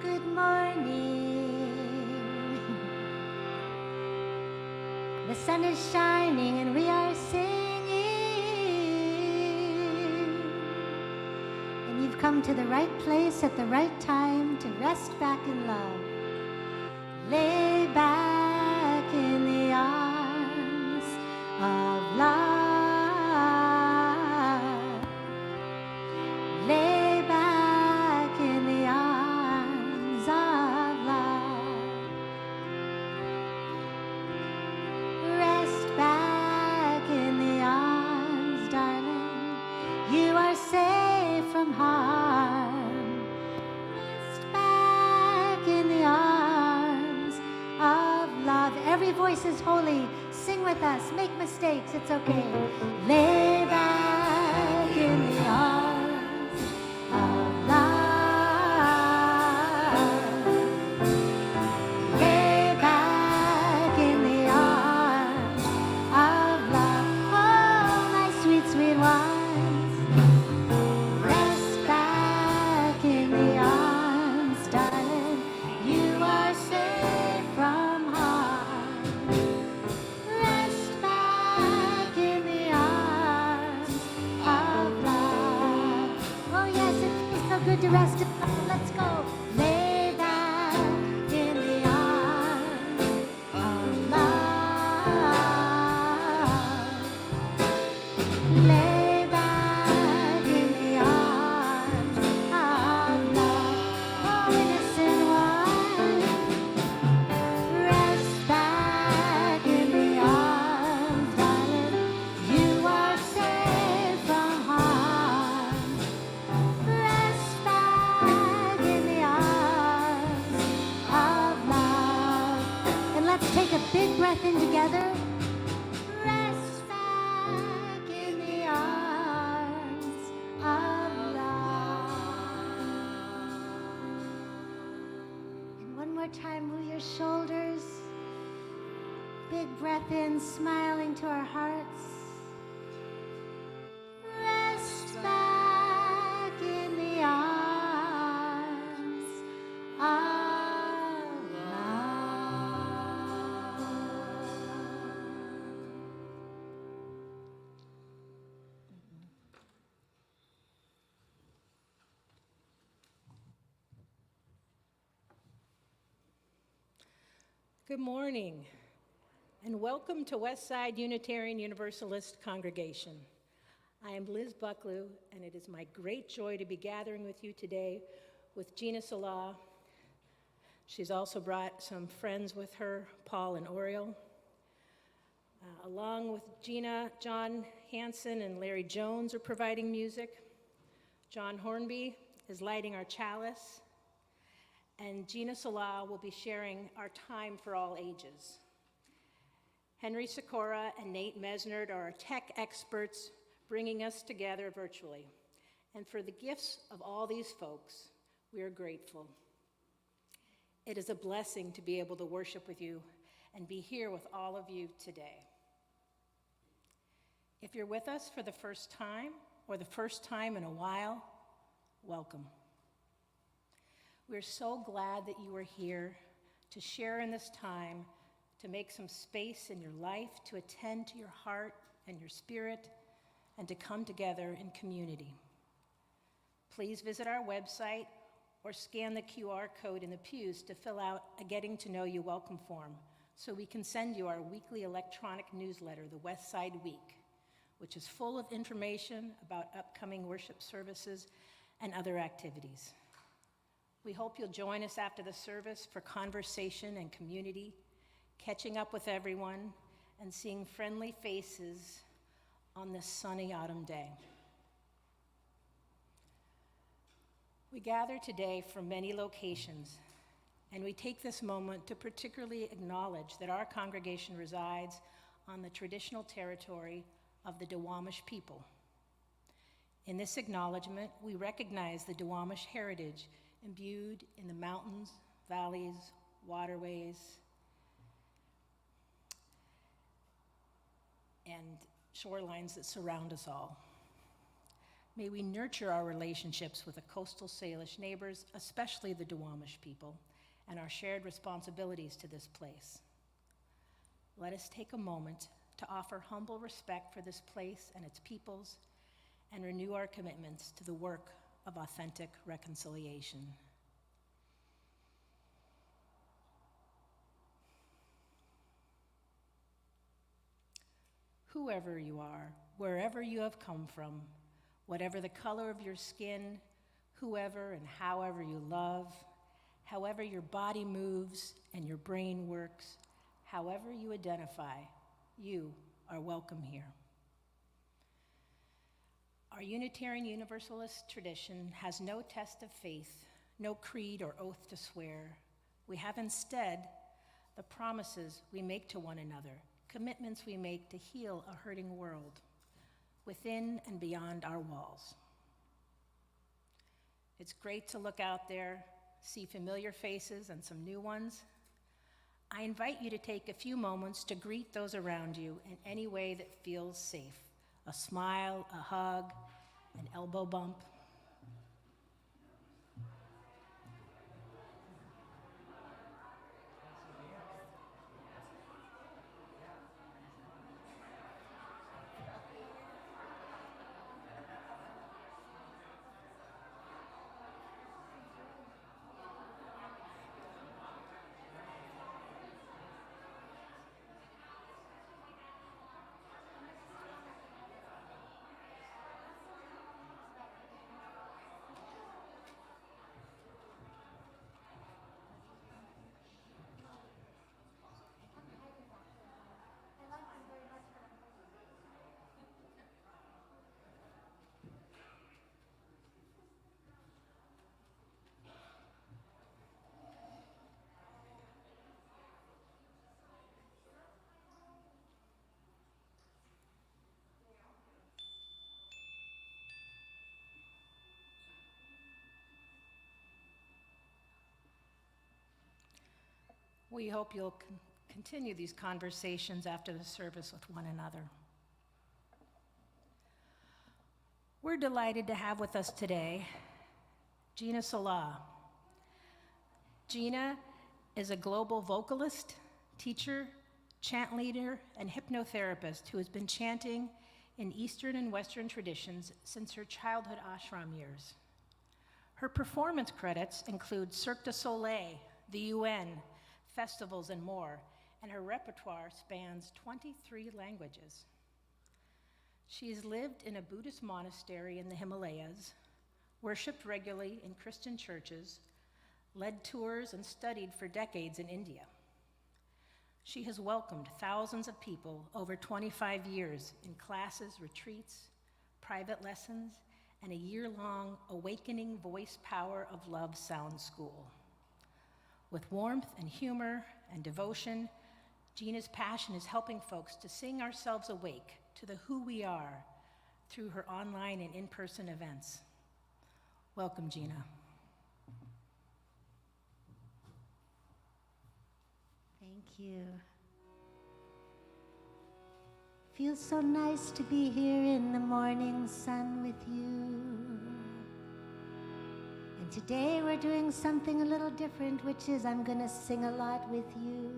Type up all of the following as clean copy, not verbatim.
Good morning. The sun is shining and we are singing. And you've come to the right place at the right time to rest back in love. Lay back in the arms of love. Lay back in the arms of love. Rest back in the arms, darling. You are safe from harm. Rest back in the arms of love. Every voice is holy. Sing with us. Make mistakes. It's okay. Lay back in the arms of love. Lay back in the arms of love. Oh, my sweet, sweet ones. Rest back in the arms, darling. You are safe from harm. Rest back in the arms of love. Oh, yes, it feels so good to rest in love. Let's go. Lay back in the arms of love. Lay back in the arms of love. Oh, innocent one. Rest back in the arms, darling. You are safe from harm. Rest back in the arms of love. And let's take a big breath in together. Rest back in the arms of love. And one more time, move your shoulders. Big breath in, smiling to our hearts. Rest back in the arms of love. Good morning, and welcome to Westside Unitarian Universalist Congregation. I am Liz Bucklew, and it is my great joy to be gathering with you today with Gina Salā. She's also brought some friends with her, Paul and Oriel. Along with Gina, John Hansen and Larry Jones are providing music. John Hornby is lighting our chalice. And Gina Salā will be sharing our time for all ages. Henry Sikora and Nate Mesnard are our tech experts bringing us together virtually. And for the gifts of all these folks, we are grateful. It is a blessing to be able to worship with you and be here with all of you today. If you're with us for the first time or the first time in a while, welcome. We're so glad that you are here to share in this time, to make some space in your life, to attend to your heart and your spirit, and to come together in community. Please visit our website or scan the QR code in the pews to fill out a Getting to Know You welcome form so we can send you our weekly electronic newsletter, the Westside Week, which is full of information about upcoming worship services and other activities. We hope you'll join us after the service for conversation and community, catching up with everyone, and seeing friendly faces on this sunny autumn day. We gather today from many locations, and we take this moment to particularly acknowledge that our congregation resides on the traditional territory of the Duwamish people. In this acknowledgement, we recognize the Duwamish heritage imbued in the mountains, valleys, waterways, and shorelines that surround us all. May we nurture our relationships with the coastal Salish neighbors, especially the Duwamish people, and our shared responsibilities to this place. Let us take a moment to offer humble respect for this place and its peoples, and renew our commitments to the work of authentic reconciliation. Whoever you are, wherever you have come from, whatever the color of your skin, whoever and however you love, however your body moves and your brain works, however you identify, you are welcome here. Our Unitarian Universalist tradition has no test of faith, no creed or oath to swear. We have instead the promises we make to one another, commitments we make to heal a hurting world within and beyond our walls. It's great to look out there, see familiar faces and some new ones. I invite you to take a few moments to greet those around you in any way that feels safe. A smile, a hug, an elbow bump. We hope you'll continue these conversations after the service with one another. We're delighted to have with us today Gina Salā. Gina is a global vocalist, teacher, chant leader, and hypnotherapist who has been chanting in Eastern and Western traditions since her childhood ashram years. Her performance credits include Cirque du Soleil, the UN, festivals, and more, and her repertoire spans 23 languages. She has lived in a Buddhist monastery in the Himalayas, worshiped regularly in Christian churches, led tours, and studied for decades in India. She has welcomed thousands of people over 25 years in classes, retreats, private lessons, and a year-long Awakening Voice Power of Love Sound School. With warmth and humor and devotion, Gina's passion is helping folks to sing ourselves awake to the who we are through her online and in-person events. Welcome, Gina. Thank you. Feels so nice to be here in the morning sun with you. And today we're doing something a little different, which is I'm gonna sing a lot with you.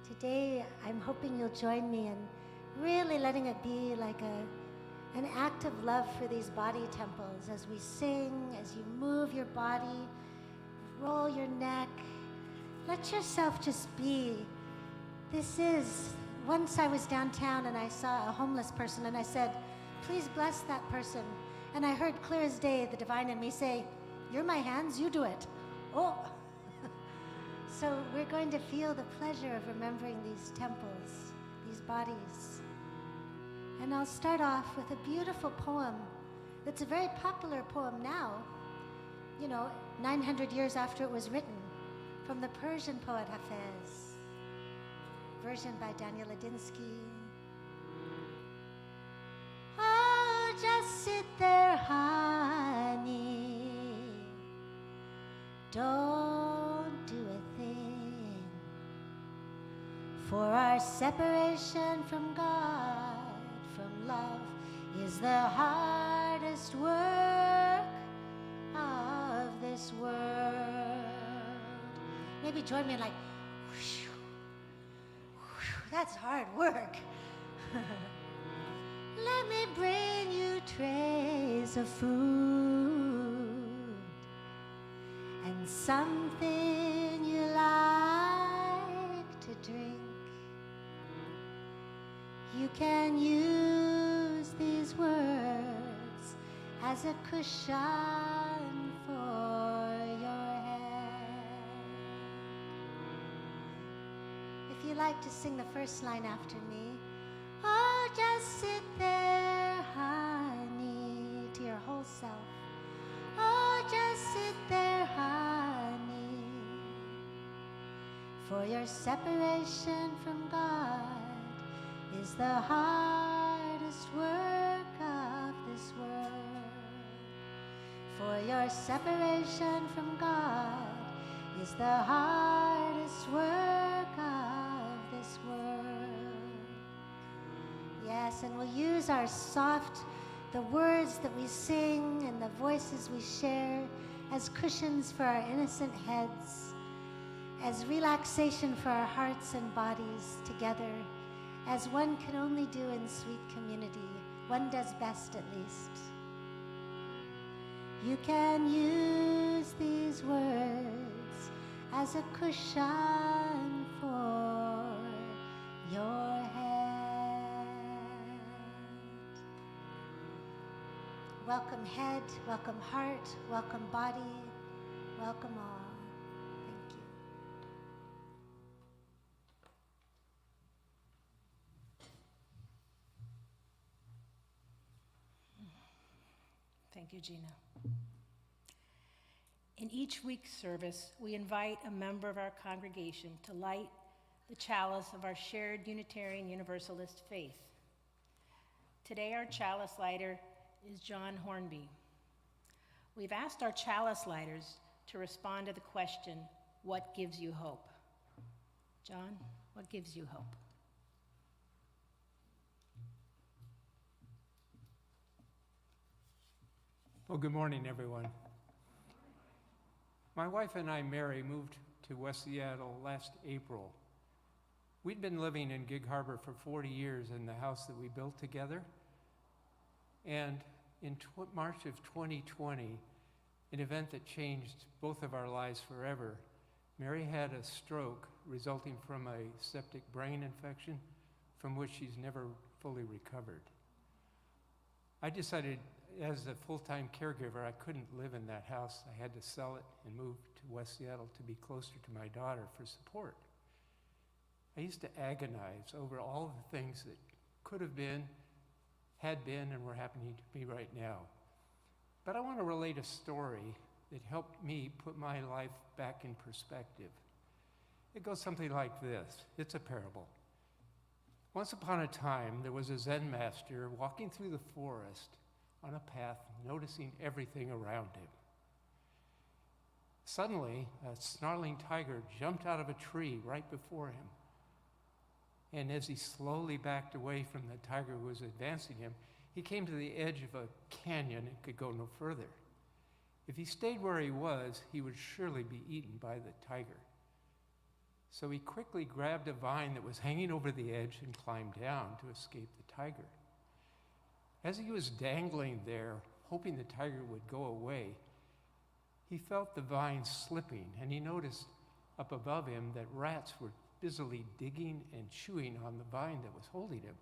Today I'm hoping you'll join me in really letting it be like an act of love for these body temples as we sing, as you move your body, roll your neck. Let yourself just be. Once I was downtown and I saw a homeless person and I said, please bless that person. And I heard clear as day the divine in me say, you're my hands, you do it. Oh. So we're going to feel the pleasure of remembering these temples, these bodies. And I'll start off with a beautiful poem that's a very popular poem now, 900 years after it was written, from the Persian poet Hafez, version by Daniel Ladinsky. Oh, just sit there, honey. Don't do a thing. For our separation from God, from love, is is the hardest work of this world. Maybe join me in like, whoosh, whoosh, that's hard work. Let me bring you trays of food and something you like to drink. You can use these words as a cushion for your head. If you like to sing the first line after me, oh, just sit there, honey, to your whole self. Oh, just sit there, honey, for your separation from God is the hardest work of this world. For your separation from God is the hardest work of this world. Yes, and we'll use our the words that we sing and the voices we share as cushions for our innocent heads, as relaxation for our hearts and bodies together, as one can only do in sweet community. One does best, at least. You can use these words as a cushion for your head. Welcome head, welcome heart, welcome body, welcome all. Thank you. Thank you, Gina. In each week's service, we invite a member of our congregation to light the chalice of our shared Unitarian Universalist faith. Today, our chalice lighter is John Hornby. We've asked our chalice lighters to respond to the question, what gives you hope? John, what gives you hope? Well, good morning, everyone. My wife and I, Mary, moved to West Seattle last April. We'd been living in Gig Harbor for 40 years in the house that we built together. And in March of 2020, an event that changed both of our lives forever, Mary had a stroke resulting from a septic brain infection from which she's never fully recovered. I decided as a full-time caregiver, I couldn't live in that house. I had to sell it and move to West Seattle to be closer to my daughter for support. I used to agonize over all the things that could have been, had been, and were happening to me right now. But I want to relate a story that helped me put my life back in perspective. It goes something like this. It's a parable. Once upon a time, there was a Zen master walking through the forest on a path, noticing everything around him. Suddenly, a snarling tiger jumped out of a tree right before him. And as he slowly backed away from the tiger who was advancing him, he came to the edge of a canyon and could go no further. If he stayed where he was, he would surely be eaten by the tiger. So he quickly grabbed a vine that was hanging over the edge and climbed down to escape the tiger. As he was dangling there, hoping the tiger would go away, he felt the vine slipping, and he noticed up above him that rats were busily digging and chewing on the vine that was holding him.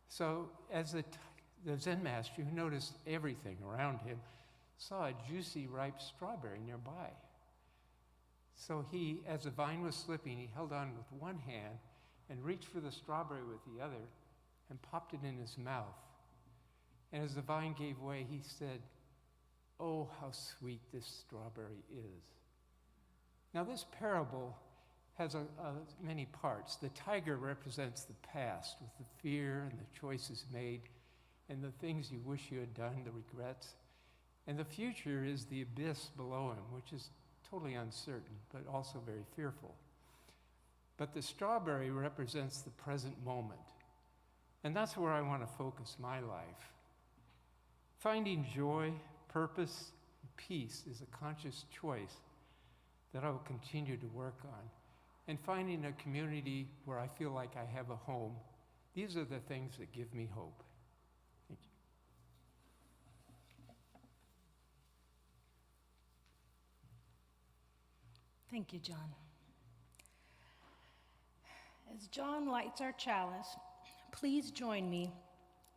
So as the Zen master, who noticed everything around him, saw a juicy, ripe strawberry nearby. So he, as the vine was slipping, he held on with one hand and reached for the strawberry with the other and popped it in his mouth. And as the vine gave way, he said, "Oh, how sweet this strawberry is." Now, this parable has many parts. The tiger represents the past with the fear and the choices made and the things you wish you had done, the regrets. And the future is the abyss below him, which is totally uncertain, but also very fearful. But the strawberry represents the present moment, And that's where I want to focus my life. Finding joy, purpose, and peace is a conscious choice that I will continue to work on. And finding a community where I feel like I have a home, these are the things that give me hope. Thank you. Thank you, John. As John lights our chalice, please join me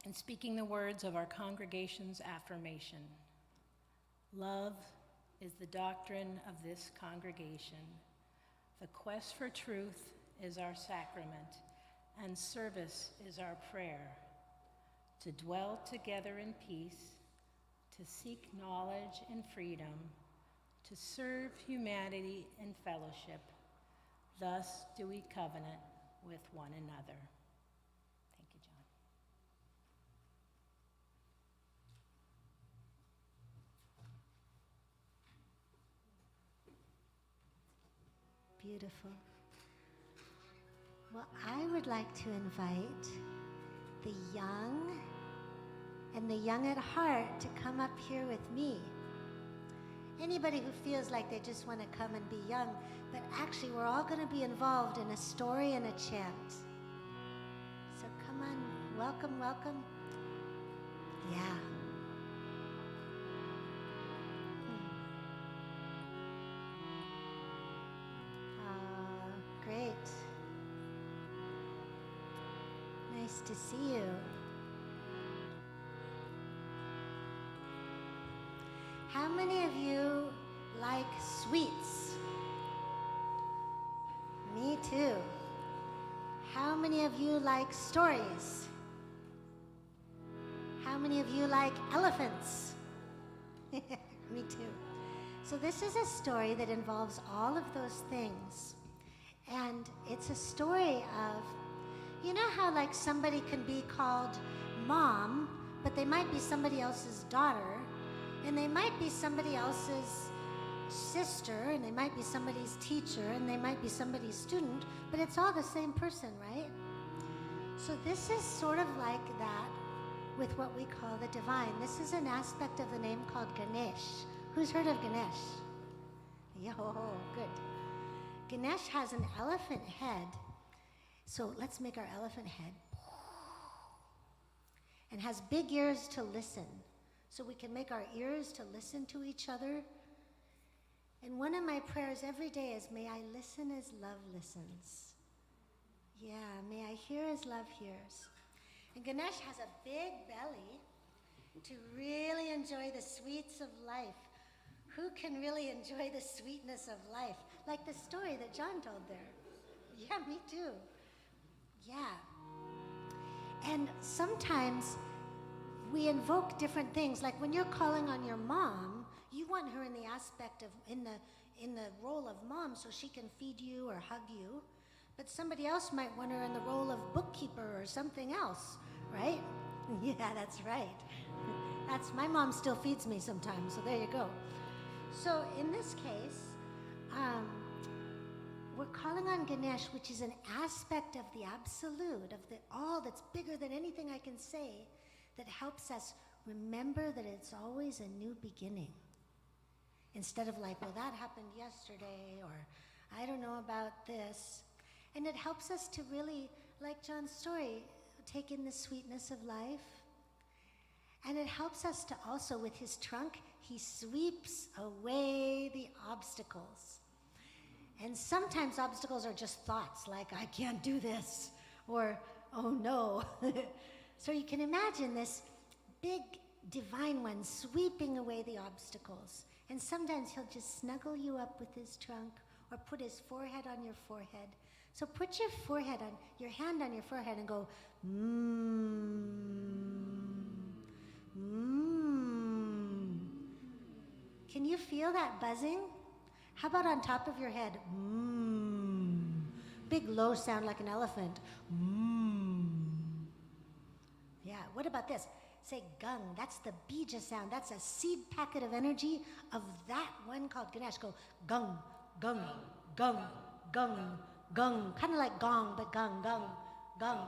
in speaking the words of our congregation's affirmation. Love is the doctrine of this congregation. The quest for truth is our sacrament, and service is our prayer. To dwell together in peace, to seek knowledge and freedom, to serve humanity in fellowship. Thus do we covenant with one another. Thank you, John. Beautiful. Well, I would like to invite the young and the young at heart to come up here with me. Anybody who feels like they just want to come and be young, but actually we're all going to be involved in a story and a chant. So come on, welcome, welcome. Yeah. Great. Nice to see you. How many of you like sweets? Me too. How many of you like stories? How many of you like elephants? Me too. So this is a story that involves all of those things. And it's a story of, you know how like somebody can be called mom, but they might be somebody else's daughter, and they might be somebody else's sister, and they might be somebody's teacher, and they might be somebody's student, but it's all the same person, right? So this is sort of like that with what we call the divine. This is an aspect of the name called Ganesh. Who's heard of Ganesh? Yo, good. Ganesh has an elephant head. So let's make our elephant head. And has big ears to listen. So we can make our ears to listen to each other. And one of my prayers every day is, may I listen as love listens. Yeah, may I hear as love hears. And Ganesh has a big belly to really enjoy the sweets of life. Who can really enjoy the sweetness of life? Like the story that John told there. Yeah, me too. Yeah. And sometimes we invoke different things. Like when you're calling on your mom, you want her in the aspect of, in the role of mom so she can feed you or hug you. But somebody else might want her in the role of bookkeeper or something else, right? Yeah, that's right. My mom still feeds me sometimes, so there you go. So in this case, we're calling on Ganesh, which is an aspect of the absolute, of the all that's bigger than anything I can say, that helps us remember that it's always a new beginning. Instead of like, well, that happened yesterday, or I don't know about this. And it helps us to really, like John's story, take in the sweetness of life. And it helps us to also, with his trunk, he sweeps away the obstacles. And sometimes obstacles are just thoughts, like, I can't do this, or, oh no. So you can imagine this big divine one sweeping away the obstacles. And sometimes he'll just snuggle you up with his trunk, or put his forehead on your forehead. So put your hand on your forehead and go, Can you feel that buzzing? How about on top of your head? Big low sound like an elephant. Yeah, what about this? Say gung, that's the bija sound. That's a seed packet of energy of that one called Ganesh. Go gung, gung, gung, gung, gung. Kind of like gong, but gung, gung, gung.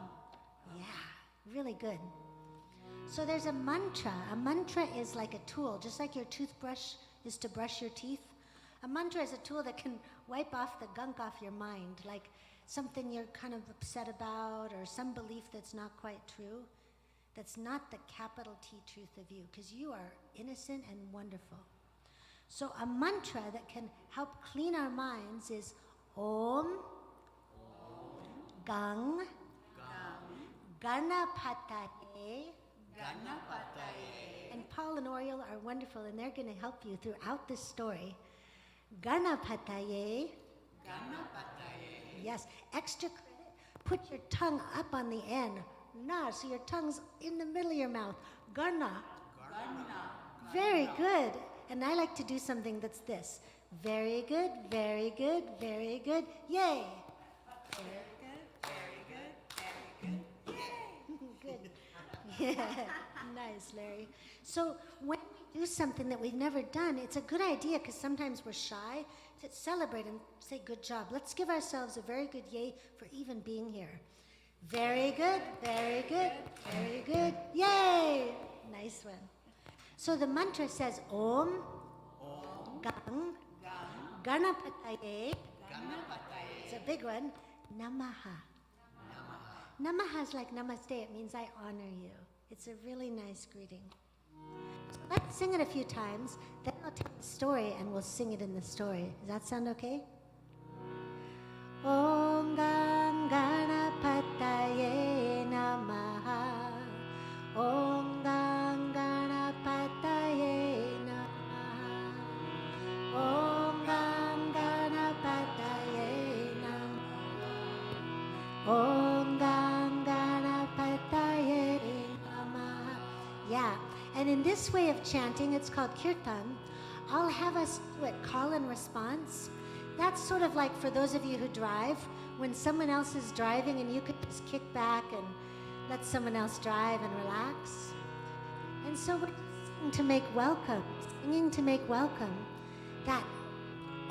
Yeah. Really good. So there's a mantra. A mantra is like a tool, just like your toothbrush is to brush your teeth. A mantra is a tool that can wipe off the gunk off your mind, like something you're kind of upset about or some belief that's not quite true. That's not the capital T truth of you, because you are innocent and wonderful. So a mantra that can help clean our minds is Om Gang Ganapataye. And Paul and Oriel are wonderful, and they're going to help you throughout this story. Ganapataye. Yes, extra credit. Put your tongue up on the end. Na, so your tongue's in the middle of your mouth. Gana. Very good. And I like to do something that's this. Very good, very good, very good. Yay. Good. Yeah, nice, Larry. So when we do something that we've never done, it's a good idea because sometimes we're shy to celebrate and say, good job. Let's give ourselves a very good yay for even being here. Very good, very good, very good. Yay! Nice one. So the mantra says Om Gang Ganapataye. It's a big one. Namaha. Namaha is like namaste. It means I honor you. It's a really nice greeting. So let's sing it a few times. Then I'll tell the story and we'll sing it in the story. Does that sound okay? Om Gam Ganapataye Namaha. Om Gam Ganapataye Namaha. Om Gam Ganapataye Namaha. Om Gam Ganapataye Namaha. Yeah, and in this way of chanting, it's called kirtan. I'll have us do it, call and response. That's sort of like for those of you who drive, when someone else is driving and you could just kick back and let someone else drive and relax. And so we're singing to make welcome, that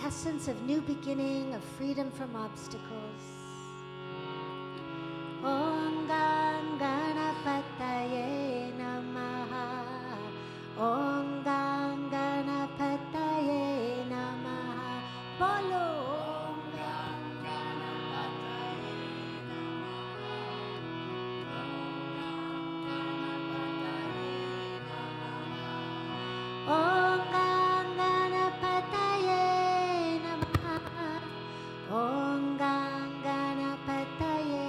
essence of new beginning, of freedom from obstacles. Om Gam Ganapataye Namaha. Om Gam Ganapataye Namaha. Bolo. Om Gam Ganapataye Namaha. Om Gam Ganapataye Namaha. Om Gam Ganapataye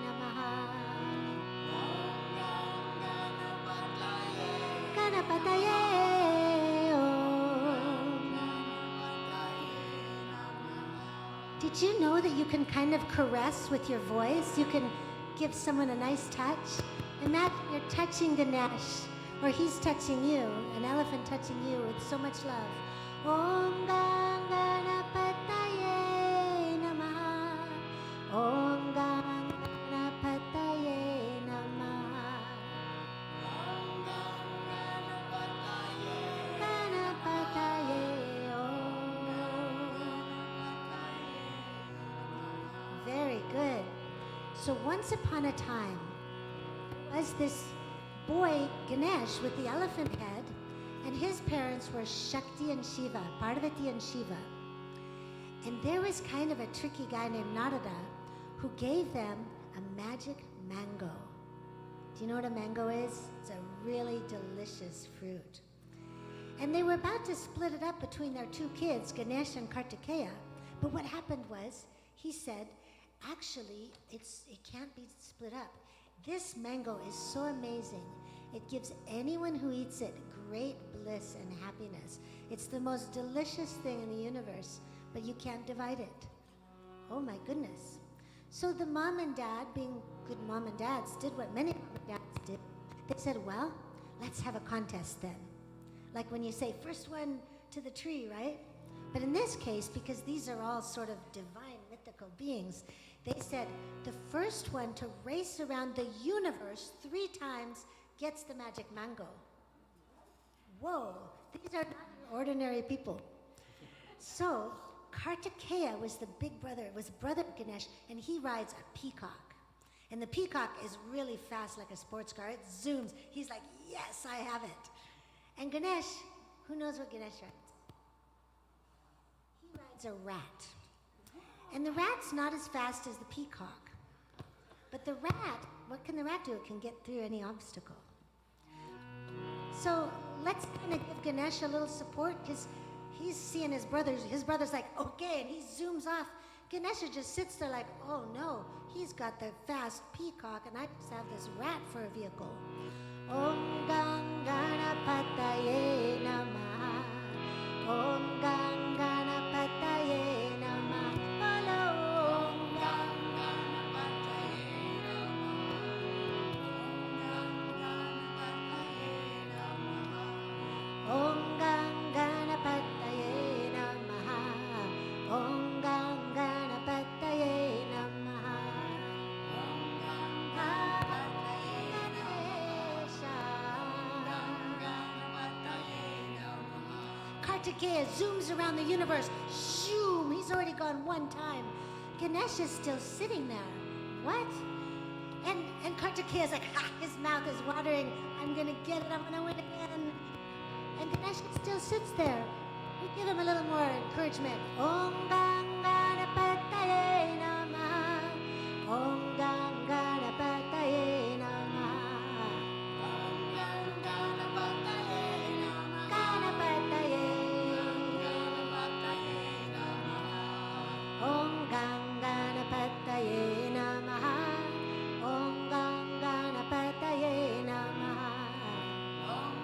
Namaha. Ganapataye. Did you know that you can kind of caress with your voice? You can give someone a nice touch. Imagine you're touching Ganesh, or he's touching you, an elephant touching you with so much love. Om Gam Ganapataye Namaha. Om Gam Ganapataye Namaha. Ganapataye Om. Very good. So once upon a time, was this boy, Ganesh, with the elephant head, and his parents were Shakti and Shiva, Parvati and Shiva. And there was kind of a tricky guy named Narada who gave them a magic mango. Do you know what a mango is? It's a really delicious fruit. And they were about to split it up between their two kids, Ganesh and Kartikeya. But what happened was, he said, actually, it can't be split up. This mango is so amazing. It gives anyone who eats it great bliss and happiness. It's the most delicious thing in the universe, but you can't divide it. Oh my goodness. So the mom and dad, being good mom and dads, did what many mom and dads did. They said, well, let's have a contest then. Like when you say, first one to the tree, right? But in this case, because these are all sort of divine, mythical beings, they said, the first one to race around the universe 3 times gets the magic mango. Whoa, these are not ordinary people. So Kartikeya was the big brother, was brother of Ganesh, and he rides a peacock. And the peacock is really fast like a sports car. It zooms. He's like, yes, I have it. And Ganesh, who knows what Ganesh rides? He rides a rat. And the rat's not as fast as the peacock. But the rat, what can the rat do? It can get through any obstacle. So let's kind of give Ganesh a little support because he's seeing his brothers. His brother's like, okay, and he zooms off. Ganesha just sits there like, oh no, he's got the fast peacock and I just have this rat for a vehicle. Om Ganganapataye Namaha. Om Ganganapataye Namaha. Om Ganganapataye Namaha. Om Ganganapataye Namaha. Om Ganganapataye Namaha. Om Ganganapataye Namaha. Kartikeya zooms around the universe. Shoom! He's already gone one time. Ganesh is still sitting there. What? And Kartikeya's like, ha! His mouth is watering. I'm gonna get it. I'm gonna win again. And Ganesh still sits there. We give him a little more encouragement. Om Ganganapataye Namaha. Om Ganganapataye Namaha. Om Ganganapataye Namaha. Ganapataye. Om Ganganapataye Namaha. Om Ganganapataye Namaha. Om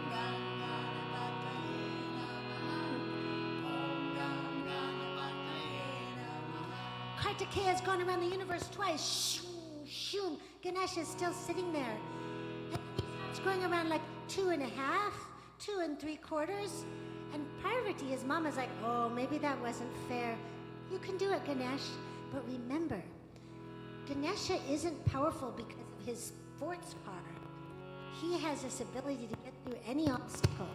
Kartikeya's gone around the universe twice. Shoom, shoom. Ganesh is still sitting there. And he starts going around like 2.5, 2 3/4. And Parvati, his mama's like, oh, maybe that wasn't fair. You can do it, Ganesh. But remember, Ganesha isn't powerful because of his sports car. He has this ability to get through any obstacle.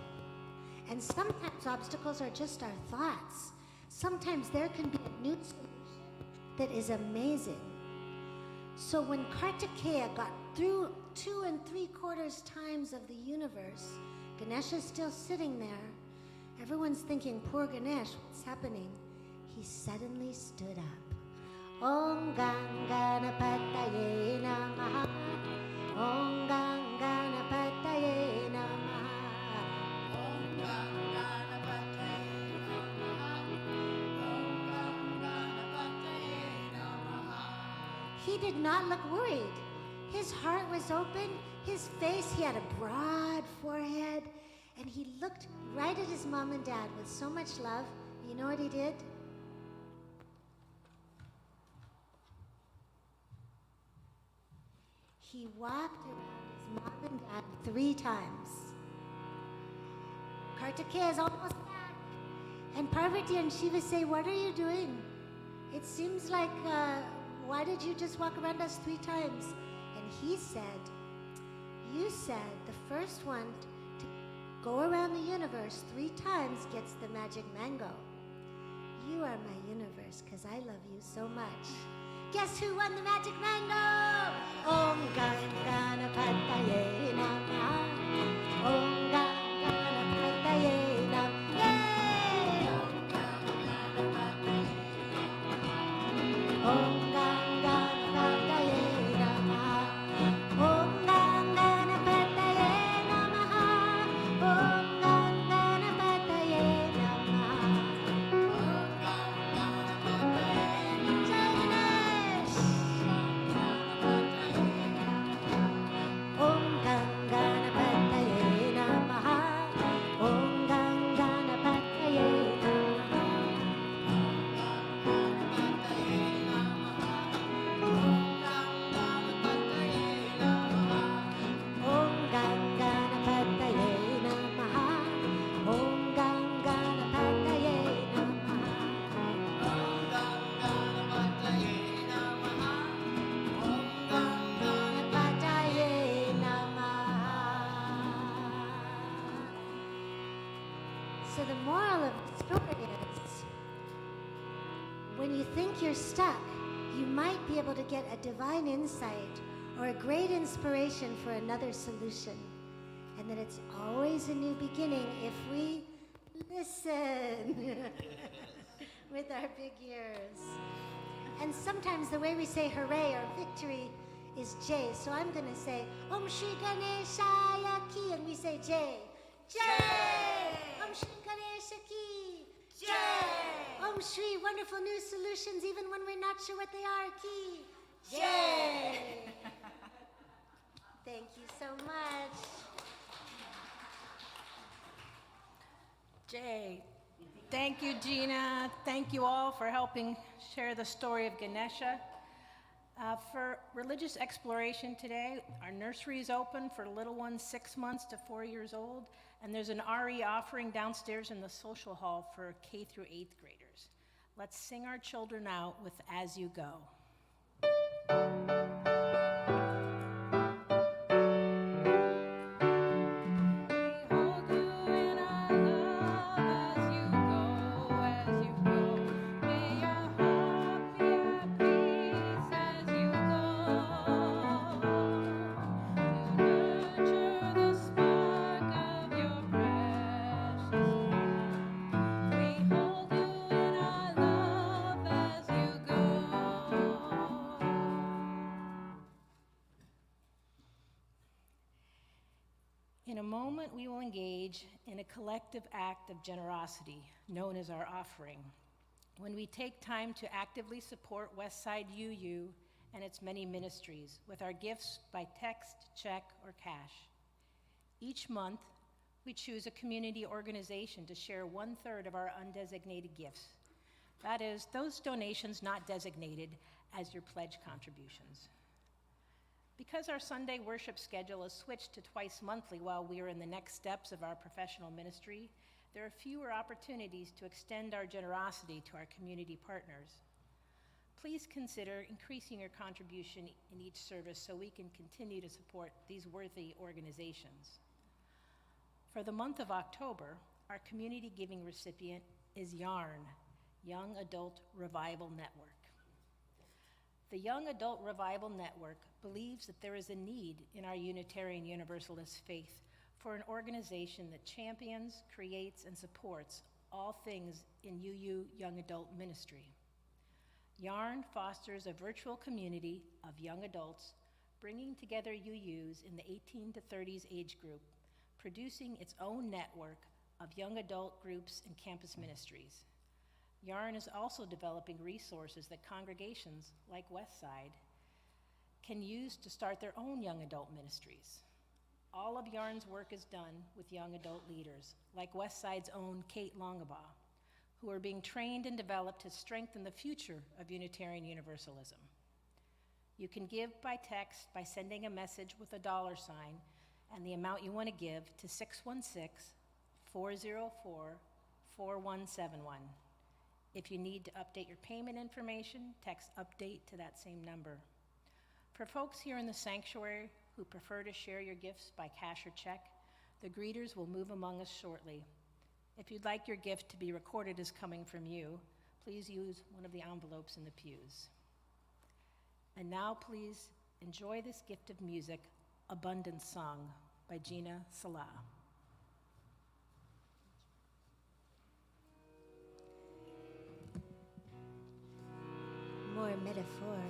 And sometimes obstacles are just our thoughts. Sometimes there can be a new solution that is amazing. So when Kartikeya got through 2 3/4 times of the universe, Ganesh is still sitting there. Everyone's thinking, poor Ganesh, what's happening? He suddenly stood up. Om Ganganapataye Namaha. Om Ganganapataye Namaha. Om Ganganapataye Namaha. Om Ganganapataye Namaha. He did not look worried. His heart was open. His face, he had a broad forehead. And he looked right at his mom and dad with so much love. You know what he did? He walked around his mom and dad 3 times. Kartikeya is almost back. And Parvati and Shiva say, what are you doing? It seems like, why did you just walk around us 3 times? And he said, you said the first one to go around the universe 3 times gets the magic mango. You are my universe because I love you so much. Guess who won the magic mango? Om Ganganapataye Namaha. Om Ganganapataye Namaha. Yay! Om Ganganapataye Namaha. Om Ganganapataye Namaha. Om Ganganapataye Namaha. Om Ganganapataye Namaha. Om Ganganapataye Namaha. Om Ganganapataye Namaha. Om Ganganapataye Namaha. Ganganapataye Namaha. So the moral of the story is, when you think you're stuck, you might be able to get a divine insight or a great inspiration for another solution, and that it's always a new beginning if we listen with our big ears. And sometimes the way we say hooray or victory is J. So I'm going to say Om Shri Ganeshaya Ki, and we say J. J! Om Shri Ganesha Ki! J! Om Shri wonderful new solutions even when we're not sure what they are. Ki! J! Thank you so much. Jay. Thank you, Gina. Thank you all for helping share the story of Ganesha. For religious exploration today, our nursery is open for little ones 6 months to 4 years old, and there's an RE offering downstairs in the social hall for K through 8th graders. Let's sing our children out with As You Go. In a moment, we will engage in a collective act of generosity, known as our offering, when we take time to actively support Westside UU and its many ministries with our gifts by text, check, or cash. Each month, we choose a community organization to share 1/3 of our undesignated gifts. That is, those donations not designated as your pledge contributions. Because our Sunday worship schedule is switched to twice monthly while we are in the next steps of our professional ministry, there are fewer opportunities to extend our generosity to our community partners. Please consider increasing your contribution in each service so we can continue to support these worthy organizations. For the month of October, our community giving recipient is YARN, Young Adult Revival Network. The Young Adult Revival Network believes that there is a need in our Unitarian Universalist faith for an organization that champions, creates, and supports all things in UU Young Adult ministry. YARN fosters a virtual community of young adults, bringing together UUs in the 18 to 30s age group, producing its own network of young adult groups and campus ministries. YARN is also developing resources that congregations like Westside can use to start their own young adult ministries. All of YARN's work is done with young adult leaders, like Westside's own Kate Longabaugh, who are being trained and developed to strengthen the future of Unitarian Universalism. You can give by text by sending a message with a $sign and the amount you want to give to 616-404-4171. If you need to update your payment information, text update to that same number. For folks here in the sanctuary who prefer to share your gifts by cash or check, the greeters will move among us shortly. If you'd like your gift to be recorded as coming from you, please use one of the envelopes in the pews. And now please enjoy this gift of music, Abundance Song by Gina, Salā. More metaphor.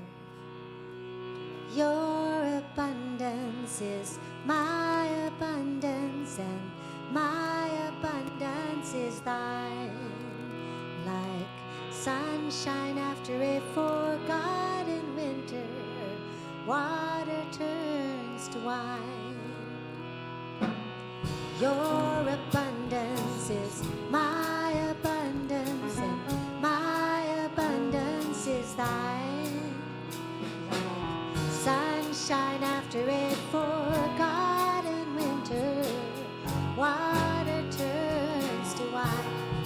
Your abundance is my abundance, and my abundance is thine. Like sunshine after a forgotten winter, water turns to wine. Your abundance is my abundance, and my abundance is thine. Like sunshine after a forgotten winter, water turns to wine.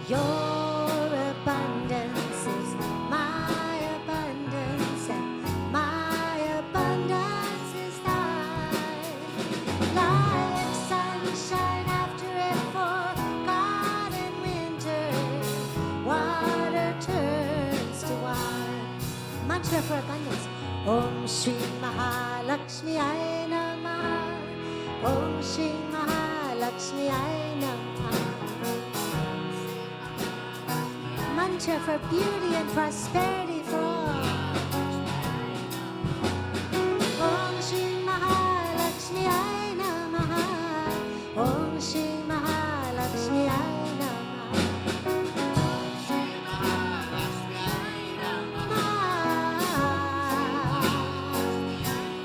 Your abundance is my abundance, and my abundance is thine. Like sunshine after a forgotten winter, water turns to wine. Mantra for abundance. Om Shri Mahalakshmiyaya Namaha. Om Shri Mahalakshmiyaya Namaha. Mantra for beauty and prosperity for all. Om Shri Mahalakshmiyaya Namaha. Om Shri Mahalakshmiyaya Namaha.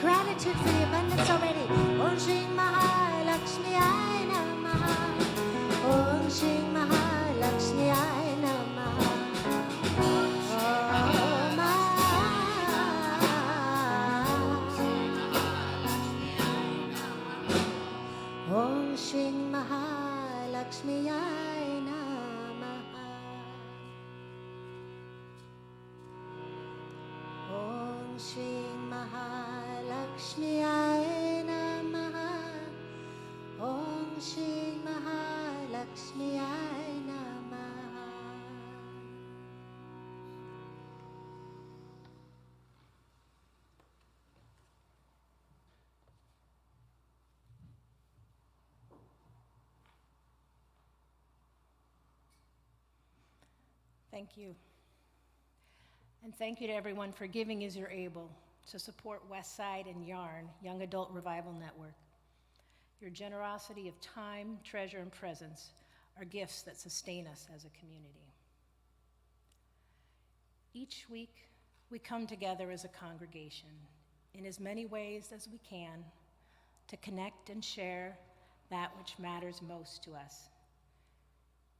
Gratitude for the abundance already. Om Shri Mahalakshmiyaya Namaha. Om Shri Mahalakshmiyaya Namaha. Om Shri Mahalakshmiyaya Namaha. Om Shri Mahalakshmiyaya Namaha. Om Shri Mahalakshmiyaya Namaha. Thank you. And thank you to everyone for giving as you're able to support Westside and Yarn, Young Adult Revival Network. Your generosity of time, treasure, and presence are gifts that sustain us as a community. Each week, we come together as a congregation in as many ways as we can to connect and share that which matters most to us.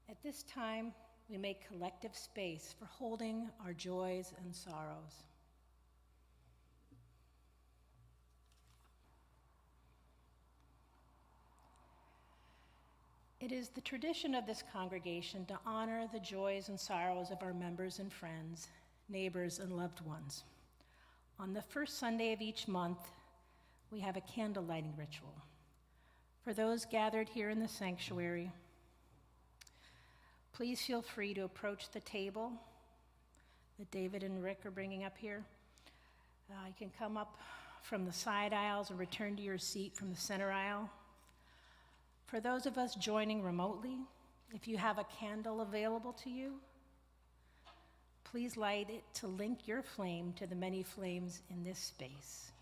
At this time, we make collective space for holding our joys and sorrows. It is the tradition of this congregation to honor the joys and sorrows of our members and friends, neighbors, and loved ones. On the first Sunday of each month, we have a candle lighting ritual. For those gathered here in the sanctuary, please feel free to approach the table that David and Rick are bringing up here. You can come up from the side aisles or return to your seat from the center aisle. For those of us joining remotely, if you have a candle available to you, please light it to link your flame to the many flames in this space.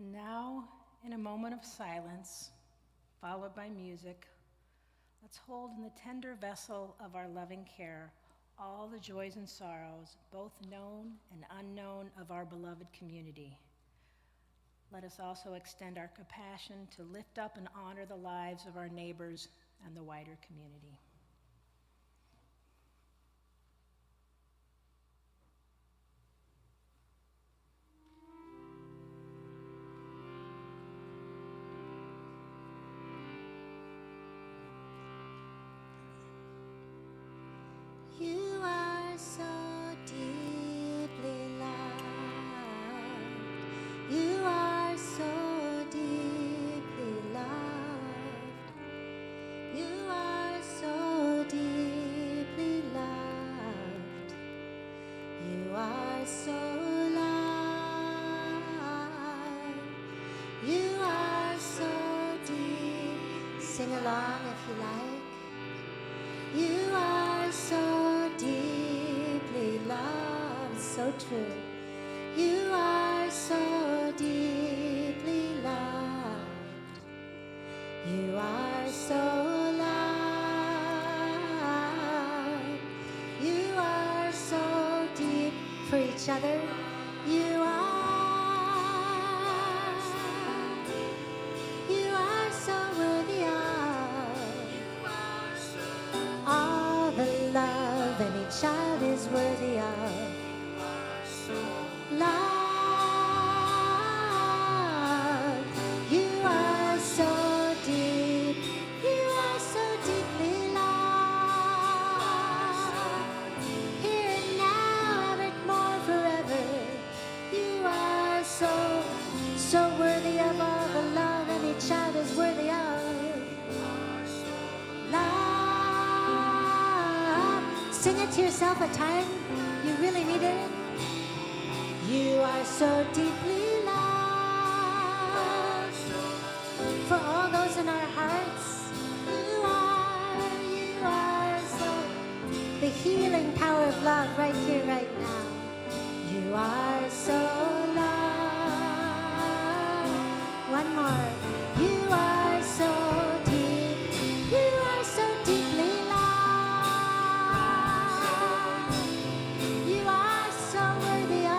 And now, in a moment of silence, followed by music, let's hold in the tender vessel of our loving care all the joys and sorrows, both known and unknown, of our beloved community. Let us also extend our compassion to lift up and honor the lives of our neighbors and the wider community. You are so deeply loved. You are so deeply loved. You are so deeply loved. You are so loved. You are so deep. Sing along if you like. You are so deeply loved, so true. You are so deeply loved. You are so loved. You are so deep for each other. You are so worthy of all the love any child is worthy of. Love, you are so deep, you are so deeply loved. Here and now, evermore, forever, you are so worthy of all the love any child is worthy of. Love, sing it to yourself a time you really need it. You are so deeply loved. For all those in our hearts, you are so, the healing power of love right here, right now. You are so loved. One more. You are so deep. You are so deeply loved. You are so worthy of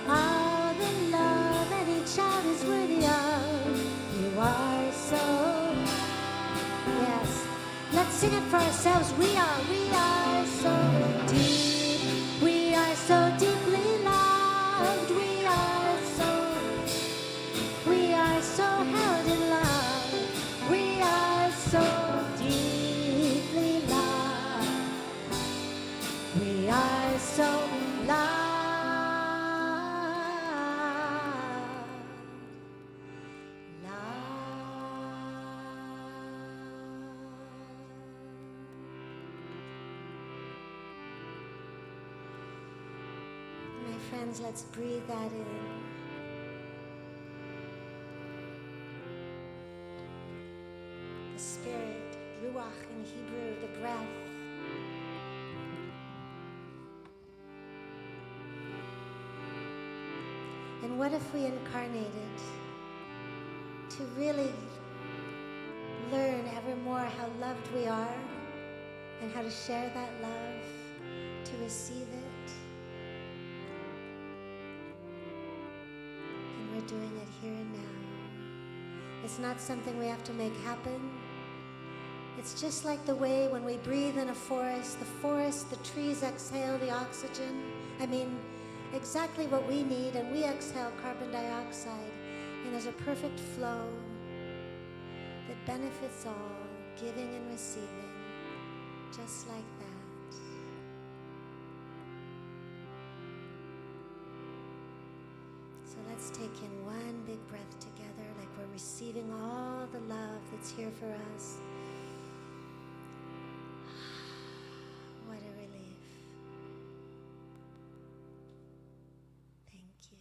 all the love any child is worthy of. You are so, yes. Let's sing it for ourselves. We are so deep. We are so deeply loved. We are so held in love. We are so deeply loved. We are so loved. My friends, let's breathe that in. The spirit, ruach in Hebrew, the breath. And what if we incarnated to really learn ever more how loved we are and how to share that love, to receive it. And we're doing it here and now. It's not something we have to make happen. It's just like the way when we breathe in a forest, the trees exhale the oxygen. Exactly what we need, and we exhale carbon dioxide. And there's a perfect flow that benefits all, giving and receiving, just like that. So let's take in one big breath together, like we're receiving all the love that's here for us. What a relief. Thank you.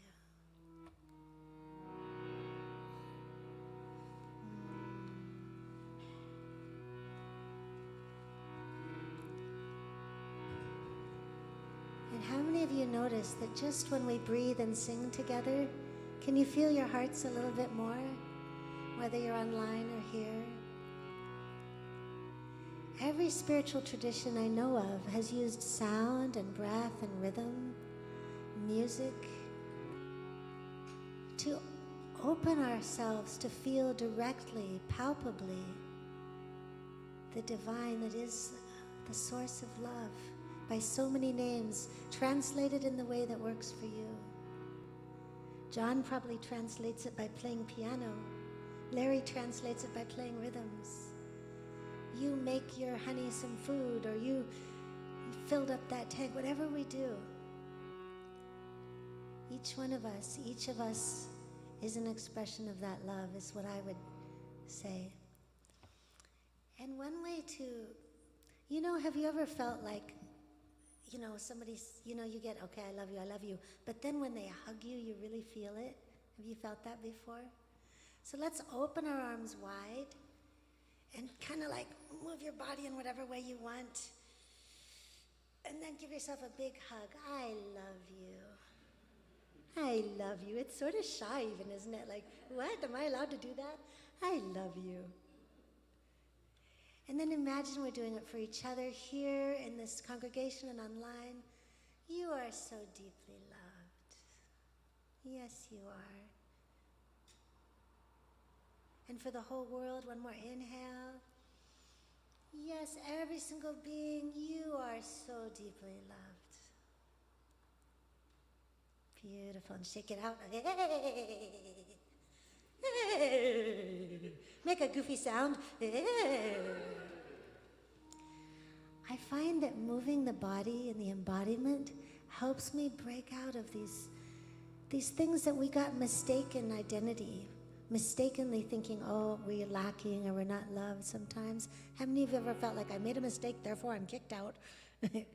And how many of you notice that just when we breathe and sing together, can you feel your hearts a little bit more, whether you're online or here? Every spiritual tradition I know of has used sound and breath and rhythm, music, to open ourselves to feel directly, palpably, the divine that is the source of love, by so many names, translated in the way that works for you. John probably translates it by playing piano. Larry translates it by playing rhythms. You make your honey some food, or you filled up that tank, whatever we do. Each of us is an expression of that love, is what I would say. And one way to, have you ever felt like, somebody's, you get, okay, I love you, but then when they hug you, you really feel it? Have you felt that before? So let's open our arms wide and kind of like move your body in whatever way you want. And then give yourself a big hug. I love you. I love you. It's sort of shy even, isn't it? Like, what? Am I allowed to do that? I love you. And then imagine we're doing it for each other here in this congregation and online. You are so deeply loved. Yes, you are. And for the whole world, one more inhale. Yes, every single being, you are so deeply loved. Beautiful. And shake it out. Hey. Hey. Make a goofy sound. Hey. I find that moving the body in the embodiment helps me break out of these things that we got mistaken identity. Mistakenly thinking, oh, we're lacking or we're not loved sometimes. How many of you ever felt like I made a mistake, therefore I'm kicked out? We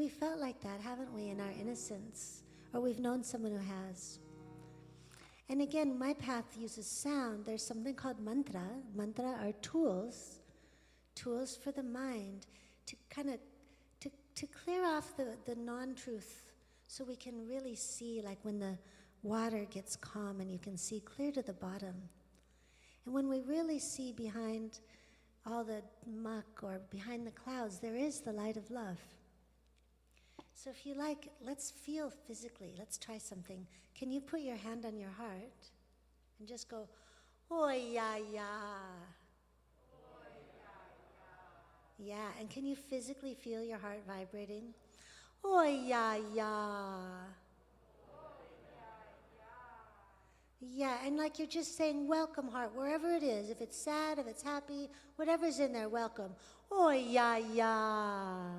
felt like that, haven't we, in our innocence? Or we've known someone who has. And again, my path uses sound. There's something called mantra. Mantra are tools for the mind to kind of, to clear off the non-truth so we can really see, like when the water gets calm and you can see clear to the bottom. And when we really see behind all the muck or behind the clouds, there is the light of love. So if you like, let's feel physically. Let's try something. Can you put your hand on your heart and just go, oh yeah, yeah. Yeah, and can you physically feel your heart vibrating? Oh yeah, yeah. Yeah, and like you're just saying, welcome, heart, wherever it is. If it's sad, if it's happy, whatever's in there, welcome. Oh, yeah, yeah.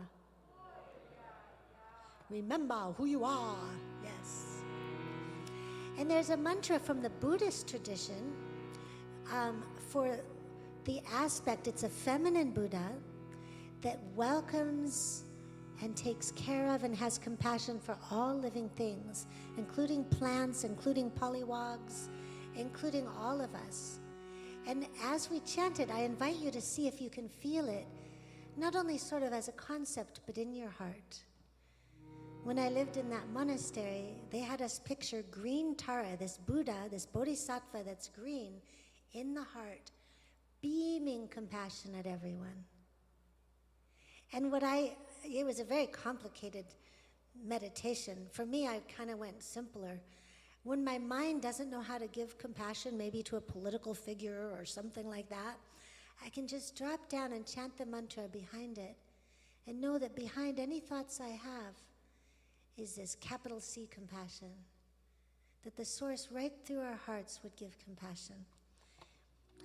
Remember who you are. Yes. And there's a mantra from the Buddhist tradition for the aspect, it's a feminine Buddha that welcomes and takes care of and has compassion for all living things, including plants, including polywogs, including all of us. And as we chant it, I invite you to see if you can feel it, not only sort of as a concept, but in your heart. When I lived in that monastery, they had us picture green Tara, this Buddha, this Bodhisattva that's green, in the heart, beaming compassion at everyone. And it was a very complicated meditation. For me, I kind of went simpler. When my mind doesn't know how to give compassion, maybe to a political figure or something like that, I can just drop down and chant the mantra behind it and know that behind any thoughts I have is this capital C compassion, that the source right through our hearts would give compassion.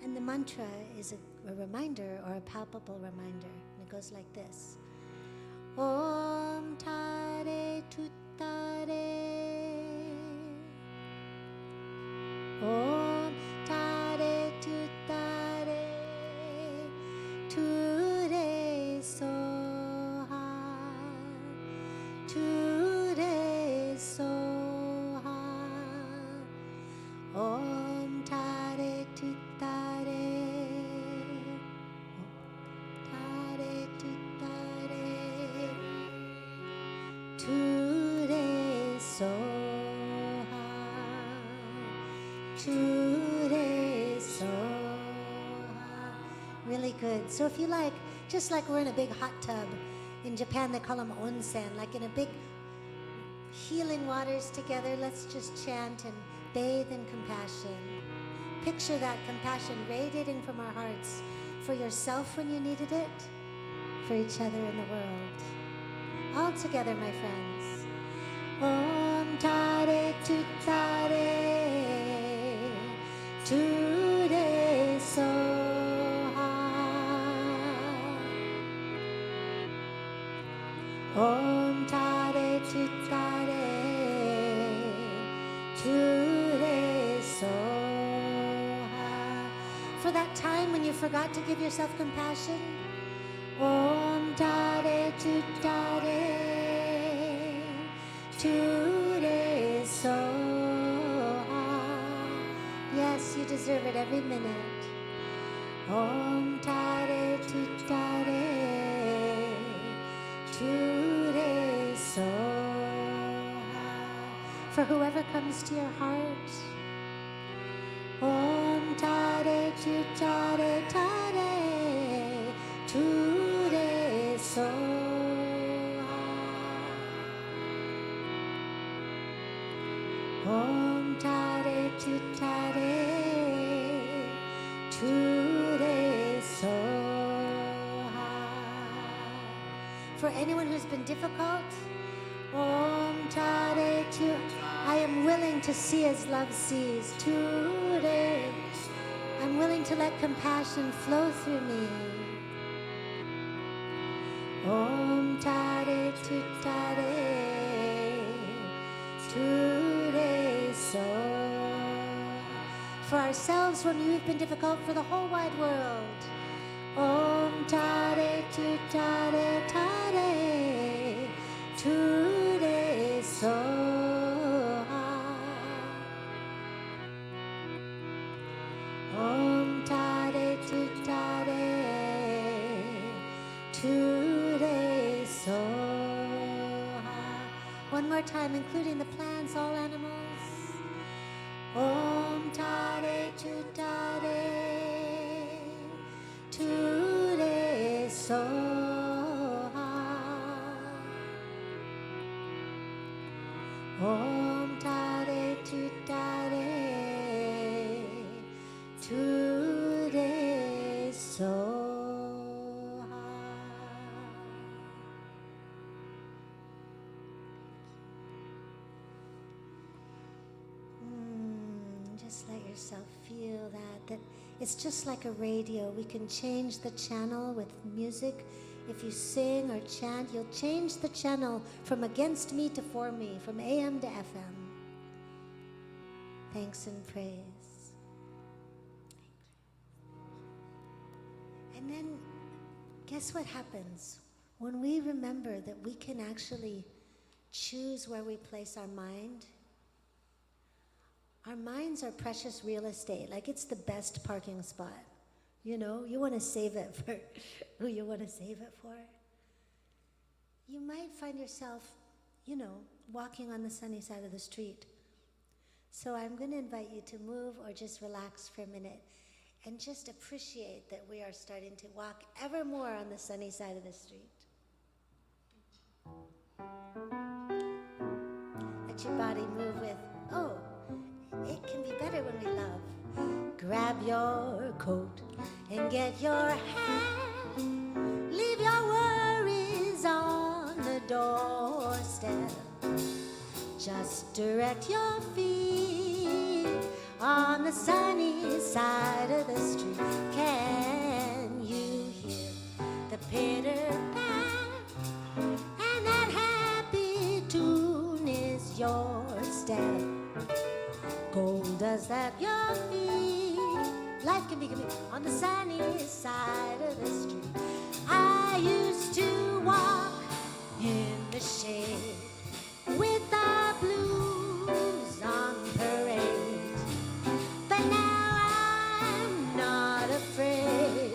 And the mantra is a reminder or a palpable reminder, and it goes like this. Om Tare Tuttare Om Tare Tuttare Ture Soha Ture Soha Om Tare Tuttare Tare Tuttare Ture soha. Really good. So if you like, just like we're in a big hot tub. In Japan, they call them onsen, like in a big healing waters together. Let's just chant and bathe in compassion. Picture that compassion radiating from our hearts for yourself when you needed it, for each other in the world. All together, my friends. Om Tare Tutare Ture Soha. Om Tare Tutare Ture Soha. For that time when you forgot to give yourself compassion, Om Tare Tutare Ture Soha. Yes, you deserve it every minute. Om Tare Tutare Ture Soha. For whoever comes to your heart, Om Tare Tutare Tare Ture Soha. Om Tare Tutare Ture Soha. For anyone who's been difficult, Om Tare Tu. I am willing to see as love sees. Ture. I'm willing to let compassion flow through me. Om Tare Tutare Ture Soha. For ourselves when we've been difficult, for the whole wide world. Om Tare Tutare Tare Ture Soha. Om Tare Tutare Ture Soha. One more time, including the plants, all animals. Om Tare Tutare Ture Soha. Om Tare Tutare Ture Soha. Just let yourself feel that it's just like a radio. We can change the channel with music. If you sing or chant, you'll change the channel from against me to for me, from AM to FM. Thanks and praise. And then, guess what happens? When we remember that we can actually choose where we place our mind. Our minds are precious real estate, like it's the best parking spot. You know, you want to save it for who you want to save it for. You might find yourself, you know, walking on the sunny side of the street. So I'm going to invite you to move or just relax for a minute and just appreciate that we are starting to walk ever more on the sunny side of the street. Let your body move with, oh, it can be better when we love. Grab your coat and get your hat. Leave your worries on the doorstep. Just direct your feet on the sunny side of the street. Can you hear the pitter-pat? And that happy tune is your step. Gold does that your feet. Life can be on the sunny side of the street. I used to walk in the shade with the blues on parade, but now I'm not afraid.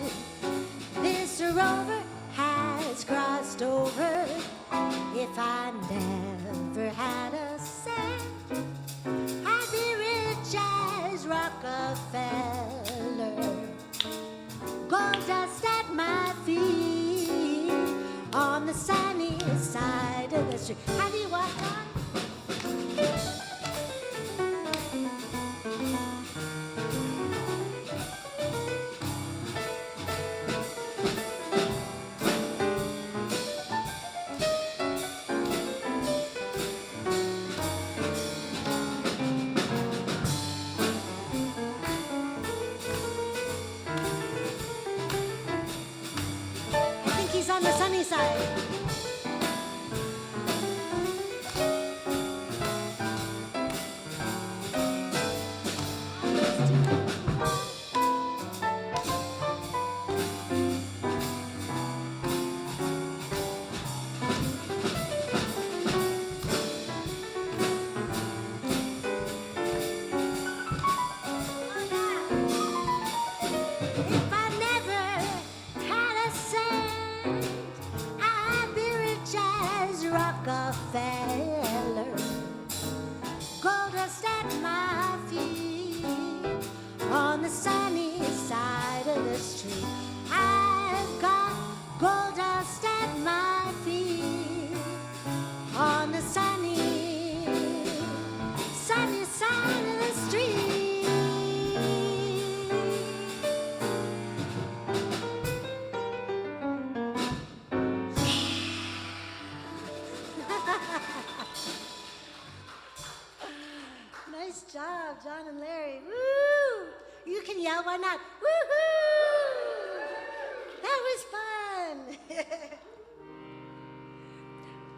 This rover has crossed over. If I never had a cent, I'd be rich as street. Have you walked on? I think he's on the sunny side. If I never had a cent, I'd be rich as Rockefeller. Gold dust at my feet on the sunny side of the street. I've got gold dust at my feet on the sunny side of the street. Nice job, John and Larry. Woo! You can yell, why not? Woo-hoo! That was fun.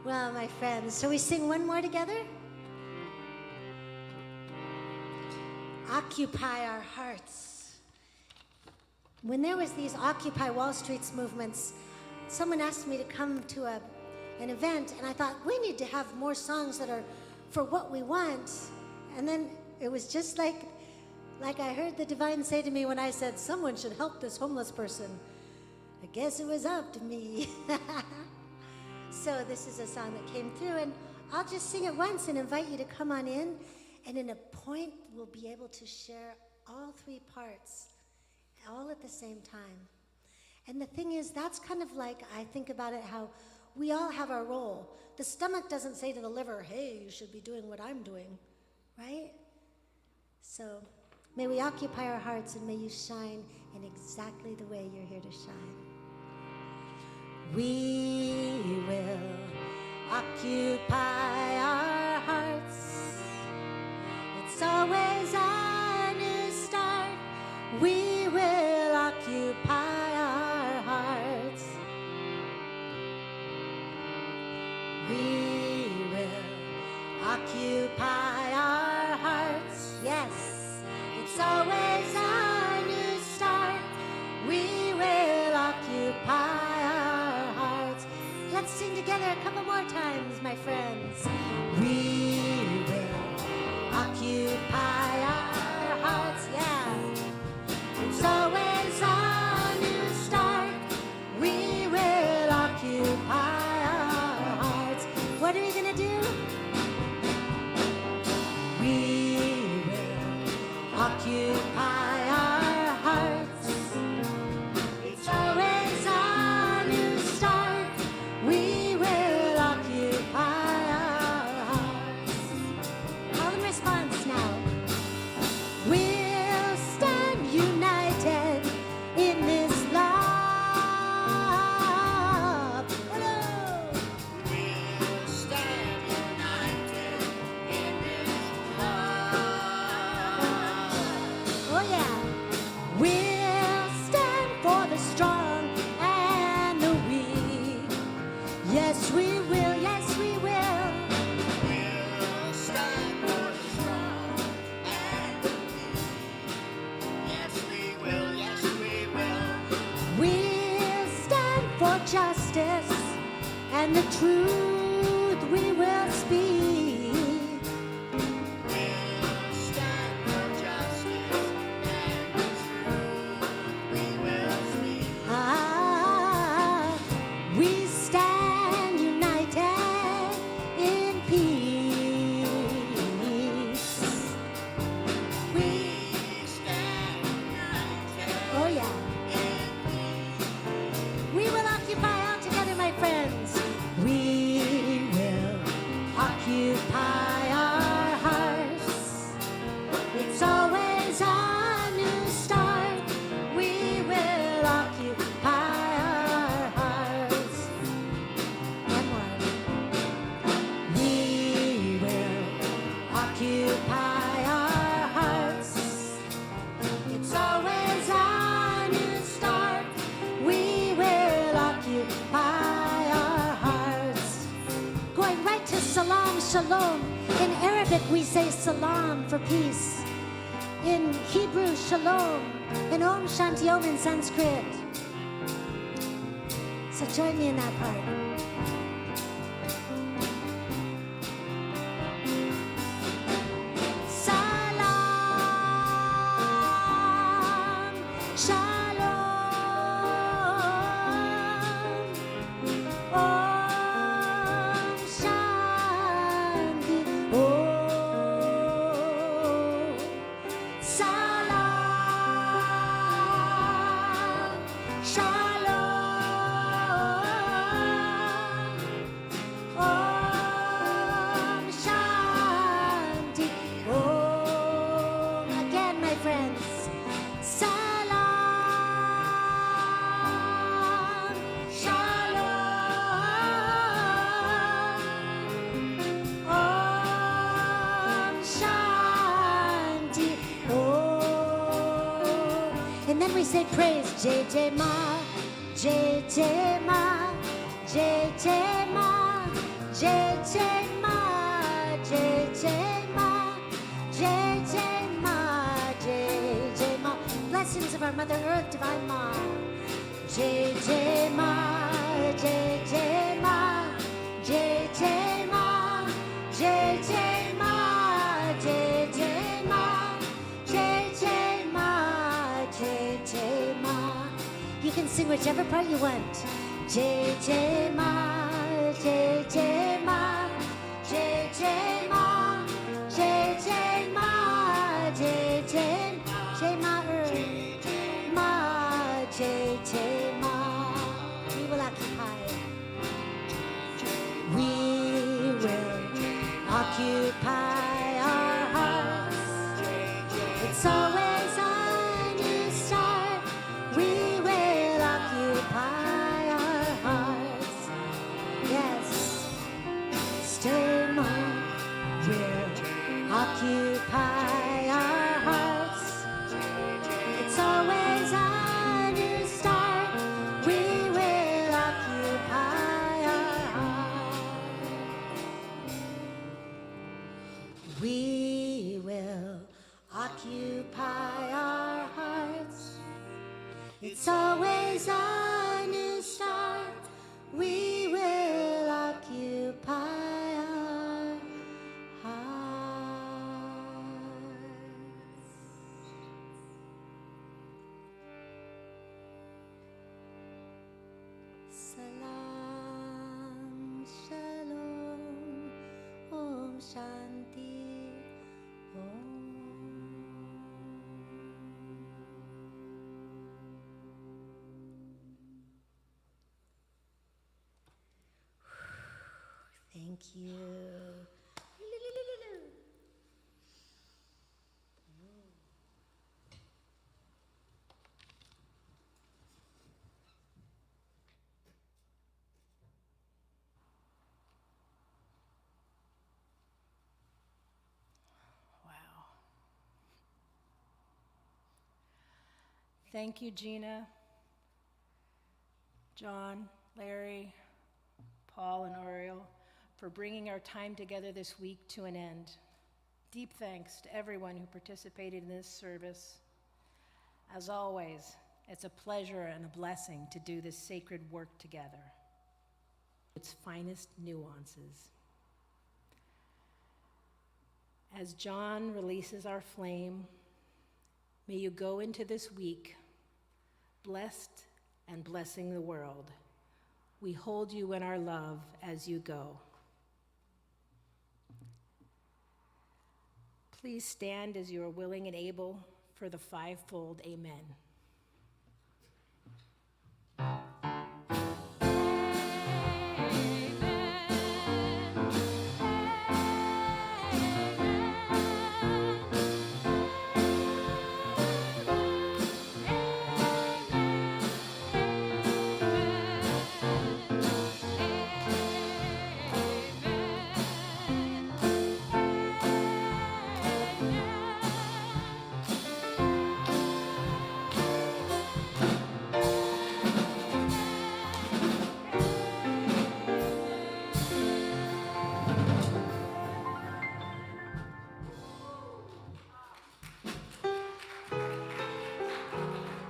Well, my friends, so we sing one more together? Occupy our hearts. When there was these Occupy Wall Streets movements, someone asked me to come to an event, and I thought, we need to have more songs that are for what we want. And then it was just like I heard the divine say to me when I said, someone should help this homeless person. I guess it was up to me. So this is a song that came through, and I'll just sing it once and invite you to come on in. And in a point, we'll be able to share all three parts, all at the same time. And the thing is, that's kind of like, I think about it, how we all have our role. The stomach doesn't say to the liver, hey, you should be doing what I'm doing, right? So may we occupy our hearts, and may you shine in exactly the way you're here to shine. We will occupy our hearts. It's always a new start. We will occupy our hearts. We will occupy our hearts. Yes, it's always a new start. We will occupy our hearts. Let's sing together a couple more times, my friends. We will occupy our hearts. Yeah, it's always a new start. We will occupy our hearts. What are we gonna do? We will occupy our hearts. It's always a new start. We will occupy our hearts. All in response now. We'll stand united in this love. Hello. We'll stand united in this love. Oh yeah. We'll stand for the strong and the weak. Yes, we will. Yes, we will. We'll stand for the strong and the weak. Yes, we will. Yes, we will. We'll stand for justice and the truth we will speak. We'll stand for justice and the truth we will speak. We stand united in peace. We stand united Oh yeah. in peace. We will occupy all together, my friends. We occupy our hearts. It's always a new start. We will occupy our hearts. Going right to Salam, Shalom. In Arabic, we say Salam for peace. In Hebrew, Shalom. And Om Shanti Om in Sanskrit. So join me in that part. Salam, Shalom, Om Shanti Om. Salam, Shalom, Om Shanti Om. Again, my friends. Salam, Shalom, Om Shanti Om. And then we say praise. Jai Jai Ma, Jai Jai Ma, Jai Jai Ma, Jai Jai Ma, Jai Jai Ma, Jai Jai Ma, Jai Jai Ma. Blessings of our Mother Earth, Divine Ma. Jai Jai Ma, Jai Jai Ma, Jai Jai Ma, Jai Jai Ma, Jai Jai Ma, Jai Jai Ma, Jai Jai Ma. You can sing whichever part you want. Jai Jai Ma, Jai Jai Ma, Jai Jai Ma, Jai Jai Ma, Jai Jai Jai Ma, Ma, Jai Jai Ma. We will occupy. We will occupy our hearts. It's always a new start. We will occupy our hearts. Yes, stay on. We'll occupy our hearts. It's always a new start. We will occupy our hearts. We will occupy our hearts. It's always a new start. We will occupy our hearts. Salam, Shalom, Om Shanti Om. Thank you. Wow. Thank you, Gina, John, Larry, Paul, and Oriel, for bringing our time together this week to an end. Deep thanks to everyone who participated in this service. As always, it's a pleasure and a blessing to do this sacred work together. Its finest nuances. As John releases our flame, may you go into this week blessed and blessing the world. We hold you in our love as you go. Please stand as you are willing and able for the fivefold amen.